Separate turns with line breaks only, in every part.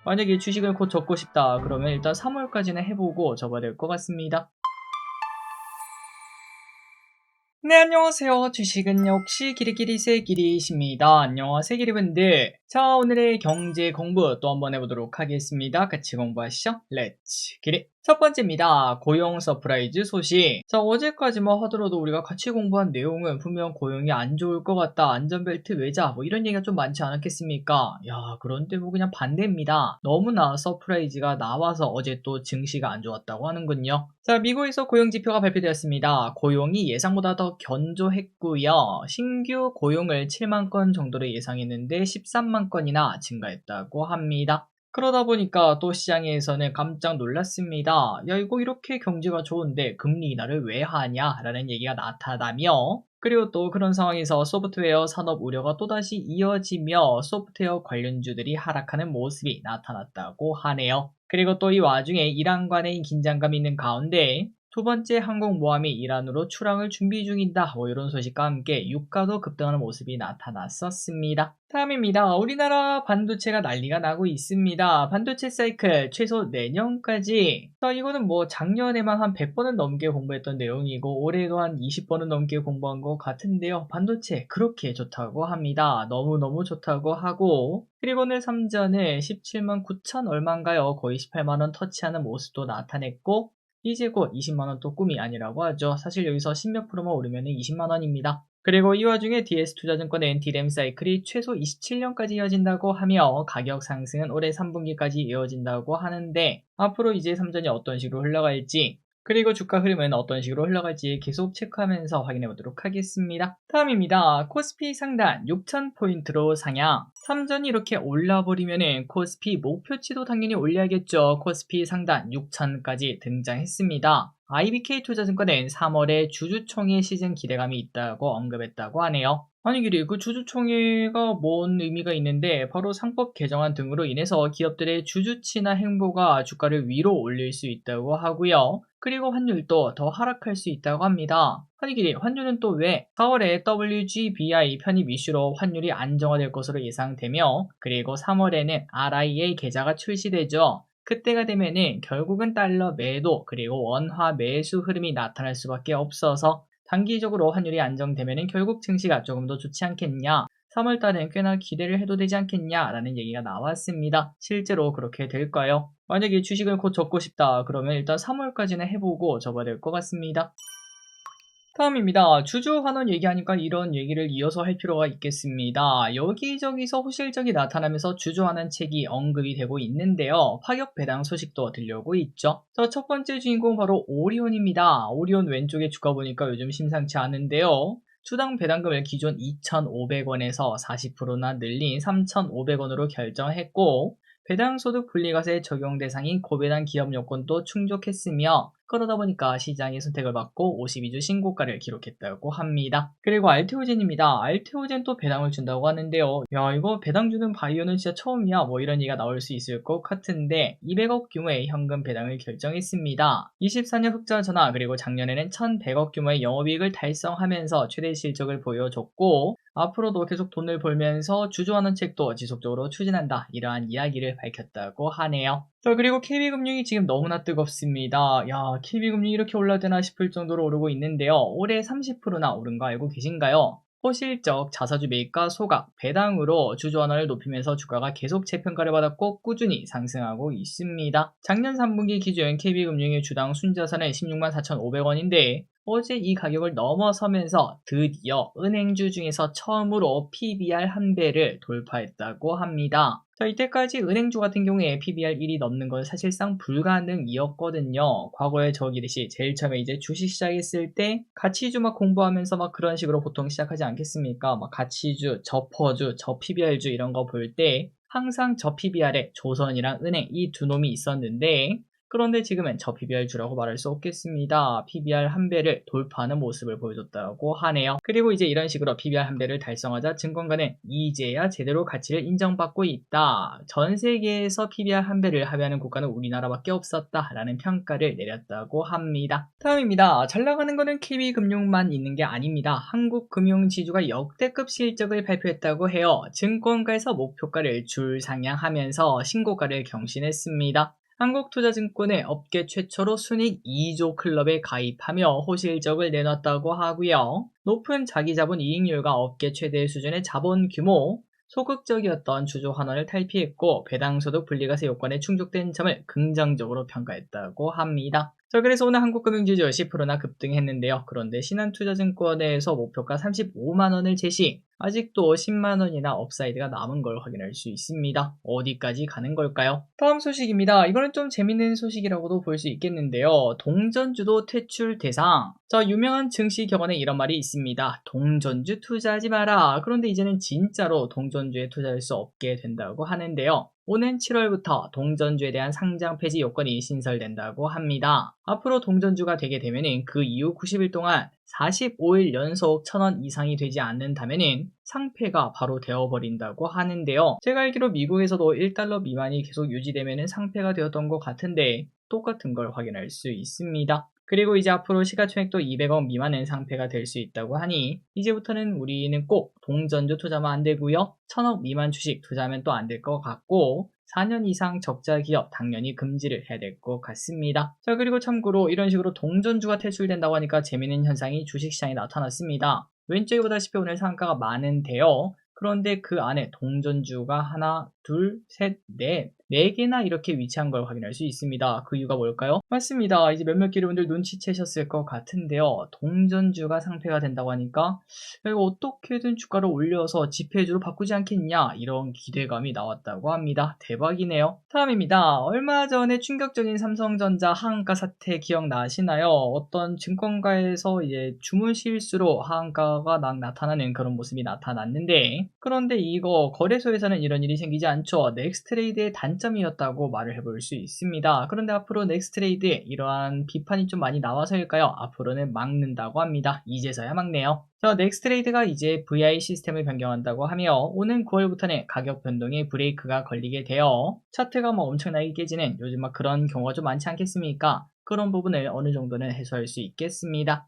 만약에 주식을 곧 접고 싶다 그러면 일단 3월까지는 해보고 접어야 될 것 같습니다. 네, 안녕하세요. 주식은 역시 기리기리세 기리십니다. 안녕하세요, 기리분들. 자, 오늘의 경제 공부 또 한번 해보도록 하겠습니다. 같이 공부하시죠. 렛츠 기리. 첫 번째입니다. 고용 서프라이즈 소식. 자, 어제까지만 하더라도 우리가 같이 공부한 내용은 분명 고용이 안 좋을 것 같다. 안전벨트 매자. 뭐 이런 얘기가 좀 많지 않았겠습니까? 야, 그런데 뭐 그냥 반대입니다. 너무나 서프라이즈가 나와서 어제 또 증시가 안 좋았다고 하는군요. 자, 미국에서 고용지표가 발표되었습니다. 고용이 예상보다 더 견조했고요. 신규 고용을 7만 건 정도로 예상했는데 13만 건이나 증가했다고 합니다. 그러다 보니까 또 시장에서는 깜짝 놀랐습니다. 야, 이거 이렇게 경제가 좋은데 금리 인하를 왜 하냐라는 얘기가 나타나며, 그리고 또 그런 상황에서 소프트웨어 산업 우려가 또다시 이어지며 소프트웨어 관련주들이 하락하는 모습이 나타났다고 하네요. 그리고 또 이 와중에 이란 간의 긴장감이 있는 가운데 두 번째 항공모함이 이란으로 출항을 준비 중이다. 뭐 이런 소식과 함께 유가도 급등하는 모습이 나타났었습니다. 다음입니다. 우리나라 반도체가 난리가 나고 있습니다. 반도체 사이클 최소 내년까지. 이거는 뭐 작년에만 한 100번은 넘게 공부했던 내용이고 올해도 한 20번은 넘게 공부한 것 같은데요. 반도체 그렇게 좋다고 합니다. 너무너무 좋다고 하고, 그리고 오늘 삼전을 17만 9천 얼마인가요? 거의 18만원 터치하는 모습도 나타냈고, 이제 곧 20만원 또 꿈이 아니라고 하죠. 사실 여기서 10몇 프로만 오르면 20만원입니다. 그리고 이 와중에 DS투자증권은 D램 사이클이 최소 27년까지 이어진다고 하며 가격 상승은 올해 3분기까지 이어진다고 하는데, 앞으로 이제 삼전이 어떤 식으로 흘러갈지, 그리고 주가 흐름은 어떤 식으로 흘러갈지 계속 체크하면서 확인해 보도록 하겠습니다. 다음입니다. 코스피 상단 6,000포인트로 상향. 삼전이 이렇게 올라버리면 코스피 목표치도 당연히 올려야겠죠. 코스피 상단 6,000까지 등장했습니다. IBK 투자증권은 3월에 주주총회 시즌 기대감이 있다고 언급했다고 하네요. 아니, 그 주주총회가 뭔 의미가 있는데 바로 상법 개정안 등으로 인해서 기업들의 주주치나 행보가 주가를 위로 올릴 수 있다고 하고요. 그리고 환율도 더 하락할 수 있다고 합니다. 아니, 환율은 또 왜 4월에 WGBI 편입 이슈로 환율이 안정화될 것으로 예상되며, 그리고 3월에는 RIA 계좌가 출시되죠. 그때가 되면은 결국은 달러 매도 그리고 원화 매수 흐름이 나타날 수밖에 없어서 단기적으로 환율이 안정되면은 결국 증시가 조금 더 좋지 않겠냐, 3월달엔 꽤나 기대를 해도 되지 않겠냐라는 얘기가 나왔습니다. 실제로 그렇게 될까요? 만약에 주식을 곧 접고 싶다 그러면 일단 3월까지는 해보고 접어야 될 것 같습니다. 다음입니다. 주주 환원 얘기하니까 이런 얘기를 이어서 할 필요가 있겠습니다. 여기저기서 호실적이 나타나면서 주주 환원책이 언급이 되고 있는데요. 파격 배당 소식도 들려오고 있죠. 자, 첫 번째 주인공 바로 오리온입니다. 오리온 왼쪽에 주가 보니까 요즘 심상치 않은데요. 주당 배당금을 기존 2,500원에서 40%나 늘린 3,500원으로 결정했고, 배당소득 분리과세 적용 대상인 고배당 기업 요건도 충족했으며, 그러다 보니까 시장의 선택을 받고 52주 신고가를 기록했다고 합니다. 그리고 알테오젠입니다. 알테오젠 또 배당을 준다고 하는데요. 야, 이거 배당 주는 바이오는 진짜 처음이야. 뭐 이런 얘기가 나올 수 있을 것 같은데 200억 규모의 현금 배당을 결정했습니다. 24년 흑자 전환, 그리고 작년에는 1,100억 규모의 영업이익을 달성하면서 최대 실적을 보여줬고, 앞으로도 계속 돈을 벌면서 주주환원책도 지속적으로 추진한다, 이러한 이야기를 밝혔다고 하네요. 자, 그리고 KB금융이 지금 너무나 뜨겁습니다. 야, KB금융이 이렇게 올라되나 싶을 정도로 오르고 있는데요. 올해 30%나 오른 거 알고 계신가요? 호실적 자사주 매입과 소각, 배당으로 주주환원을 높이면서 주가가 계속 재평가를 받았고 꾸준히 상승하고 있습니다. 작년 3분기 기준 KB금융의 주당 순자산은 16만 4,500원인데 어제 이 가격을 넘어서면서 드디어 은행주 중에서 처음으로 PBR 1배를 돌파했다고 합니다. 자, 이때까지 은행주 같은 경우에 PBR 1이 넘는 건 사실상 불가능이었거든요. 과거에 저기듯이 제일 처음에 이제 주식 시작했을 때 가치주 막 공부하면서 막 그런 식으로 보통 시작하지 않겠습니까? 막 가치주, 저퍼주, 저PBR주 이런 거 볼 때 항상 저PBR에 조선이랑 은행 이 두 놈이 있었는데, 그런데 지금은 저 PBR주라고 말할 수 없겠습니다. PBR 한 배를 돌파하는 모습을 보여줬다고 하네요. 그리고 이제 이런 식으로 PBR 한 배를 달성하자 증권가는 이제야 제대로 가치를 인정받고 있다. 전 세계에서 PBR 한 배를 합의하는 국가는 우리나라밖에 없었다라는 평가를 내렸다고 합니다. 다음입니다. 잘 나가는 거는 KB금융만 있는 게 아닙니다. 한국금융지주가 역대급 실적을 발표했다고 해요. 증권가에서 목표가를 줄상향하면서 신고가를 경신했습니다. 한국투자증권의 업계 최초로 순익 2조 클럽에 가입하며 호실적을 내놨다고 하고요. 높은 자기자본 이익률과 업계 최대 수준의 자본 규모, 소극적이었던 주주 환원을 탈피했고 배당소득 분리과세 요건에 충족된 점을 긍정적으로 평가했다고 합니다. 자, 그래서 오늘 한국금융지주 10%나 급등했는데요. 그런데 신한투자증권에서 목표가 35만원을 제시, 아직도 10만원이나 업사이드가 남은 걸 확인할 수 있습니다. 어디까지 가는 걸까요? 다음 소식입니다. 이거는 좀 재밌는 소식이라고도 볼 수 있겠는데요. 동전주도 퇴출 대상. 자, 유명한 증시격언에 이런 말이 있습니다. 동전주 투자하지 마라. 그런데 이제는 진짜로 동전주에 투자할 수 없게 된다고 하는데요. 오는 7월부터 동전주에 대한 상장 폐지 요건이 신설된다고 합니다. 앞으로 동전주가 되게 되면은 그 이후 90일 동안 45일 연속 1000원 이상이 되지 않는다면은 상폐가 바로 되어버린다고 하는데요. 제가 알기로 미국에서도 1달러 미만이 계속 유지되면은 상폐가 되었던 것 같은데 똑같은 걸 확인할 수 있습니다. 그리고 이제 앞으로 시가총액도 200억 미만은 상폐가 될 수 있다고 하니 이제부터는 우리는 꼭 동전주 투자만 안 되고요. 1000억 미만 주식 투자하면 또 안 될 것 같고 4년 이상 적자 기업 당연히 금지를 해야 될 것 같습니다. 자, 그리고 참고로 이런 식으로 동전주가 퇴출된다고 하니까 재미있는 현상이 주식시장에 나타났습니다. 왼쪽에 보다시피 오늘 상한가가 많은데요. 그런데 그 안에 동전주가 하나, 둘, 셋, 넷, 4개나 이렇게 위치한 걸 확인할 수 있습니다. 그 이유가 뭘까요? 맞습니다. 이제 몇몇 기류분들 눈치채셨을 것 같은데요. 동전주가 상폐가 된다고 하니까 이거 어떻게든 주가를 올려서 지폐주로 바꾸지 않겠냐 이런 기대감이 나왔다고 합니다. 대박이네요. 다음입니다. 얼마 전에 충격적인 삼성전자 하한가 사태 기억나시나요? 어떤 증권가에서 이제 주문 실수로 하한가가 나타나는 그런 모습이 나타났는데 그런데 이거 거래소에서는 이런 일이 생기지 않죠. 넥스트레이드의 단점이었다고 말을 해볼 수 있습니다. 그런데 앞으로 넥스트레이드에 이러한 비판이 좀 많이 나와서일까요? 앞으로는 막는다고 합니다. 이제서야 막네요. 자, 넥스트레이드가 이제 VI 시스템을 변경한다고 하며 오는 9월부터는 가격 변동에 브레이크가 걸리게 되어 차트가 뭐 엄청나게 깨지는 요즘 막 그런 경우가 좀 많지 않겠습니까? 그런 부분을 어느 정도는 해소할 수 있겠습니다.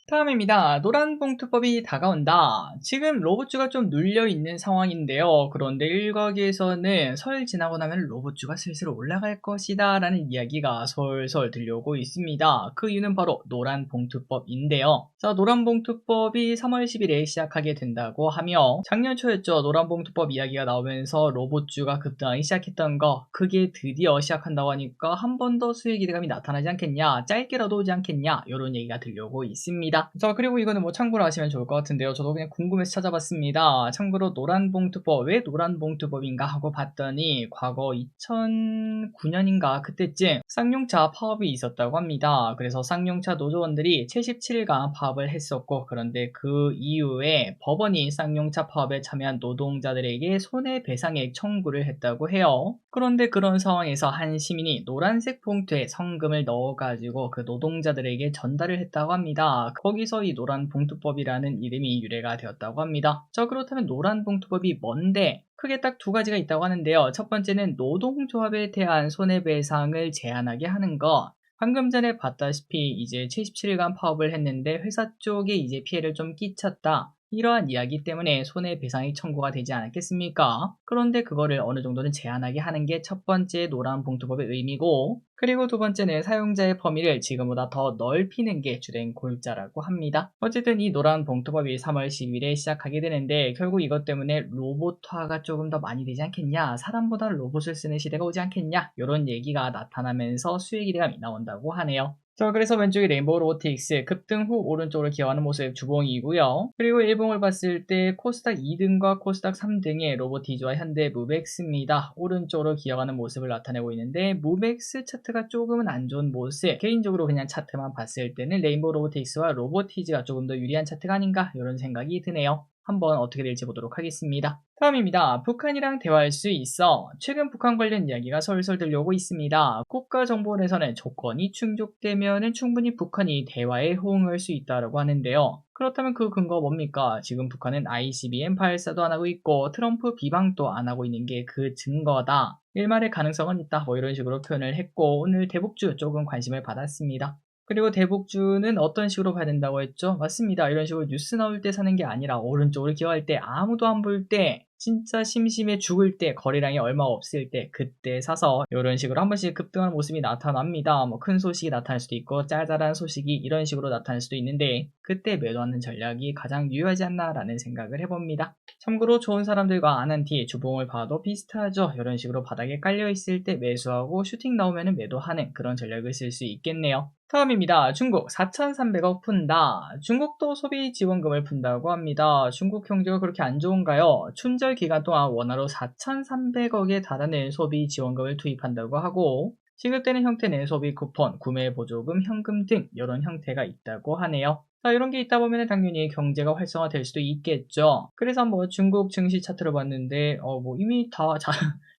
다음입니다. 노란봉투법이 다가온다. 지금 로봇주가 좀 눌려있는 상황인데요. 그런데 일각에서는 설 지나고 나면 로봇주가 슬슬 올라갈 것이다 라는 이야기가 솔솔 들려오고 있습니다. 그 이유는 바로 노란봉투법인데요. 자, 노란봉투법이 3월 10일에 시작하게 된다고 하며 작년 초였죠. 노란봉투법 이야기가 나오면서 로봇주가 급등하기 시작했던 거 그게 드디어 시작한다고 하니까 한 번 더 수익 기대감이 나타나지 않겠냐, 짧게라도 오지 않겠냐 이런 얘기가 들려오고 있습니다. 자, 그리고 이거는 뭐 참고로 하시면 좋을 것 같은데요. 저도 그냥 궁금해서 찾아봤습니다. 참고로 노란봉투법, 왜 노란봉투법인가 하고 봤더니 과거 2009년인가 그때쯤 쌍용차 파업이 있었다고 합니다. 그래서 쌍용차 노조원들이 77일간 파업을 했었고 그런데 그 이후에 법원이 쌍용차 파업에 참여한 노동자들에게 손해배상액 청구를 했다고 해요. 그런데 그런 상황에서 한 시민이 노란색 봉투에 성금을 넣어가지고 그 노동자들에게 전달을 했다고 합니다. 거기서 이 노란봉투법이라는 이름이 유래가 되었다고 합니다. 자, 그렇다면 노란봉투법이 뭔데? 크게 딱 두 가지가 있다고 하는데요. 첫 번째는 노동조합에 대한 손해배상을 제한하게 하는 거. 방금 전에 봤다시피 이제 77일간 파업을 했는데 회사 쪽에 이제 피해를 좀 끼쳤다. 이러한 이야기 때문에 손해배상이 청구가 되지 않았겠습니까? 그런데 그거를 어느 정도는 제한하게 하는 게 첫 번째 노란봉투법의 의미고 그리고 두 번째는 사용자의 범위를 지금보다 더 넓히는 게 주된 골자라고 합니다. 어쨌든 이 노란봉투법이 3월 10일에 시작하게 되는데 결국 이것 때문에 로봇화가 조금 더 많이 되지 않겠냐, 사람보다 로봇을 쓰는 시대가 오지 않겠냐 이런 얘기가 나타나면서 수익 기대감이 나온다고 하네요. 자, 그래서 왼쪽이 레인보우 로보틱스 급등 후 오른쪽으로 기어가는 모습 주봉이고요. 그리고 일봉을 봤을 때 코스닥 2등과 코스닥 3등의 로보티즈와 현대 무벡스입니다. 오른쪽으로 기어가는 모습을 나타내고 있는데 무벡스 차트가 조금은 안 좋은 모습, 개인적으로 그냥 차트만 봤을 때는 레인보우 로보틱스와 로보티즈가 조금 더 유리한 차트가 아닌가 이런 생각이 드네요. 한번 어떻게 될지 보도록 하겠습니다. 다음입니다. 북한이랑 대화할 수 있어. 최근 북한 관련 이야기가 설설 들려오고 있습니다. 국가정보원에서는 조건이 충족되면 충분히 북한이 대화에 호응할 수 있다고 하는데요. 그렇다면 그 근거가 뭡니까? 지금 북한은 ICBM 발사도 안 하고 있고 트럼프 비방도 안 하고 있는 게 그 증거다. 일말의 가능성은 있다. 뭐 이런 식으로 표현을 했고 오늘 대북주 조금 관심을 받았습니다. 그리고 대북주는 어떤 식으로 봐야 된다고 했죠? 맞습니다. 이런 식으로 뉴스 나올 때 사는 게 아니라 오른쪽으로 기어할 때 아무도 안 볼 때 진짜 심심해 죽을 때 거래량이 얼마 없을 때 그때 사서 이런 식으로 한 번씩 급등하는 모습이 나타납니다. 뭐 큰 소식이 나타날 수도 있고 짜잘한 소식이 이런 식으로 나타날 수도 있는데 그때 매도하는 전략이 가장 유효하지 않나라는 생각을 해봅니다. 참고로 좋은 사람들과 안 한 뒤에 주봉을 봐도 비슷하죠. 이런 식으로 바닥에 깔려 있을 때 매수하고 슈팅 나오면 매도하는 그런 전략을 쓸 수 있겠네요. 다음입니다. 중국 4,300억 푼다. 중국도 소비 지원금을 푼다고 합니다. 중국 경제가 그렇게 안 좋은가요? 춘절 기간 동안 원화로 4,300억에 달하는 소비 지원금을 투입한다고 하고 지급되는 형태는 소비 쿠폰, 구매 보조금, 현금 등 이런 형태가 있다고 하네요. 자, 이런 게 있다 보면 당연히 경제가 활성화될 수도 있겠죠. 그래서 뭐 중국 증시 차트를 봤는데 뭐 이미 다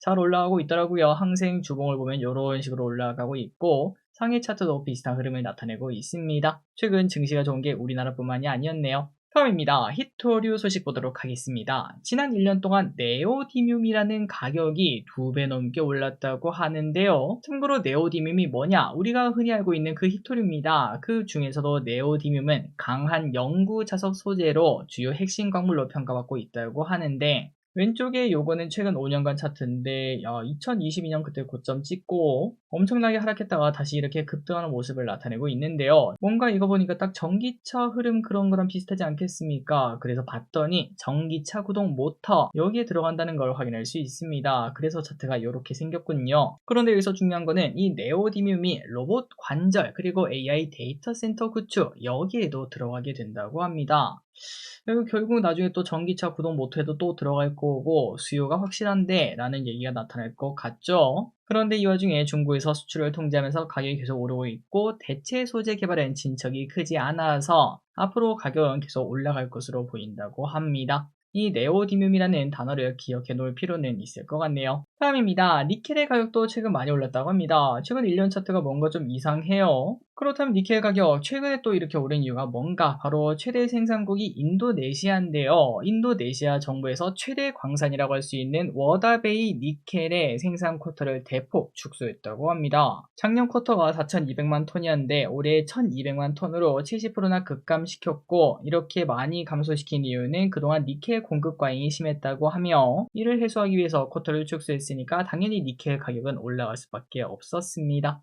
잘 올라가고 있더라고요. 항생 주봉을 보면 이런 식으로 올라가고 있고 상해 차트도 비슷한 흐름을 나타내고 있습니다. 최근 증시가 좋은 게 우리나라뿐만이 아니었네요. 다음입니다. 히토류 소식 보도록 하겠습니다. 지난 1년 동안 네오디뮴이라는 가격이 2배 넘게 올랐다고 하는데요. 참고로 네오디뮴이 뭐냐? 우리가 흔히 알고 있는 그 히토류입니다. 그 중에서도 네오디뮴은 강한 영구 자석 소재로 주요 핵심 광물로 평가받고 있다고 하는데 왼쪽에 요거는 최근 5년간 차트인데 2022년 그때 고점 찍고 엄청나게 하락했다가 다시 이렇게 급등하는 모습을 나타내고 있는데요. 뭔가 이거 보니까 딱 전기차 흐름 그런 거랑 비슷하지 않겠습니까? 그래서 봤더니 전기차 구동 모터 여기에 들어간다는 걸 확인할 수 있습니다. 그래서 차트가 이렇게 생겼군요. 그런데 여기서 중요한 거는 이 네오디뮴이 로봇 관절 그리고 AI 데이터 센터 구축 여기에도 들어가게 된다고 합니다. 그리고 결국 나중에 또 전기차 구동 모터에도 또 들어갈 거고 수요가 확실한데 라는 얘기가 나타날 것 같죠. 그런데 이 와중에 중국에서 수출을 통제하면서 가격이 계속 오르고 있고 대체 소재 개발엔 진척이 크지 않아서 앞으로 가격은 계속 올라갈 것으로 보인다고 합니다. 이 네오디뮴이라는 단어를 기억해 놓을 필요는 있을 것 같네요. 다음입니다. 니켈의 가격도 최근 많이 올랐다고 합니다. 최근 1년 차트가 뭔가 좀 이상해요. 그렇다면 니켈 가격 최근에 또 이렇게 오른 이유가 뭔가? 바로 최대 생산국이 인도네시아인데요. 인도네시아 정부에서 최대 광산이라고 할 수 있는 워다베이 니켈의 생산 쿼터를 대폭 축소했다고 합니다. 작년 쿼터가 4,200만 톤이었는데 올해 1,200만 톤으로 70%나 급감시켰고 이렇게 많이 감소시킨 이유는 그동안 니켈 공급 과잉이 심했다고 하며 이를 해소하기 위해서 쿼터를 축소했으니까 당연히 니켈 가격은 올라갈 수밖에 없었습니다.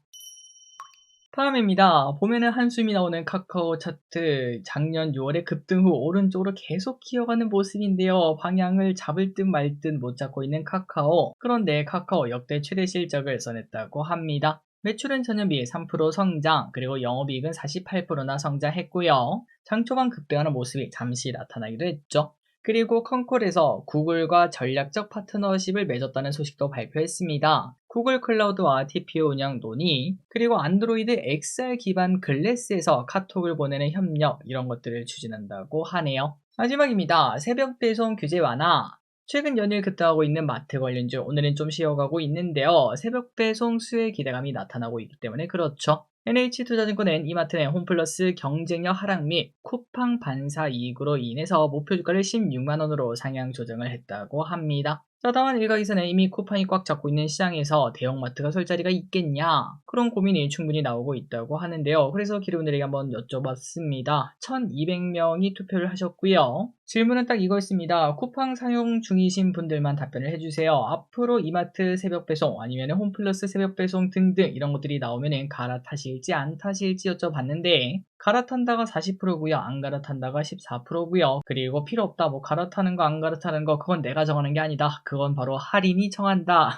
다음입니다. 보면은 한숨이 나오는 카카오 차트 작년 6월에 급등 후 오른쪽으로 계속 기어가는 모습인데요. 방향을 잡을 듯 말 듯 못 잡고 있는 카카오. 그런데 카카오 역대 최대 실적을 써냈다고 합니다. 매출은 전년비 3% 성장, 그리고 영업이익은 48%나 성장했고요. 장 초반 급등하는 모습이 잠시 나타나기도 했죠. 그리고 컨콜에서 구글과 전략적 파트너십을 맺었다는 소식도 발표했습니다. 구글 클라우드와 TPU 운영 논의, 그리고 안드로이드 XR 기반 글래스에서 카톡을 보내는 협력 이런 것들을 추진한다고 하네요. 마지막입니다. 새벽 배송 규제 완화. 최근 연일 급등하고 있는 마트 관련주 오늘은 좀 쉬어가고 있는데요. 새벽 배송 수혜 기대감이 나타나고 있기 때문에 그렇죠. NH투자증권은 이마트 내 홈플러스 경쟁력 하락 및 쿠팡 반사 이익으로 인해서 목표 주가를 16만원으로 상향 조정을 했다고 합니다. 자, 다만 일각에서는 이미 쿠팡이 꽉 잡고 있는 시장에서 대형마트가 설 자리가 있겠냐 그런 고민이 충분히 나오고 있다고 하는데요. 그래서 기르분들에게 한번 여쭤봤습니다. 1200명이 투표를 하셨고요. 질문은 딱 이거였습니다. 쿠팡 사용 중이신 분들만 답변을 해주세요. 앞으로 이마트 새벽 배송 아니면 홈플러스 새벽 배송 등등 이런 것들이 나오면 갈아타실지 안 타실지 여쭤봤는데 갈아탄다가 40%고요. 안 갈아탄다가 14%고요. 그리고 필요 없다. 뭐 갈아타는 거 안 갈아타는 거 그건 내가 정하는 게 아니다. 그건 바로 할인이 정한다.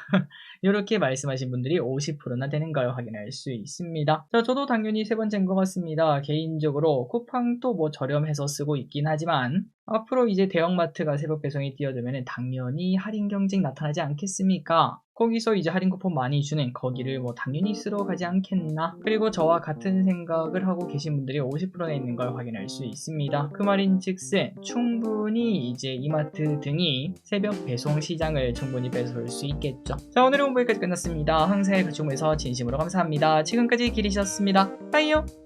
이렇게 말씀하신 분들이 50%나 되는 걸 확인할 수 있습니다. 자, 저도 당연히 세 번째인 것 같습니다. 개인적으로 쿠팡도 뭐 저렴해서 쓰고 있긴 하지만 앞으로 이제 대형마트가 새벽 배송이 뛰어들면 당연히 할인 경쟁 나타나지 않겠습니까? 거기서 이제 할인 쿠폰 많이 주는 거기를 뭐 당연히 쓰러 가지 않겠나? 그리고 저와 같은 생각을 하고 계신 분들이 50%나 있는 걸 확인할 수 있습니다. 그 말인 즉슨 충분히 이제 이마트 등이 새벽 배송 시장을 충분히 뺏어올 수 있겠죠. 자, 오늘의 공부 여기까지 끝났습니다. 항상 같이 공부해서 진심으로 감사합니다. 지금까지 길이셨습니다. 빠이요!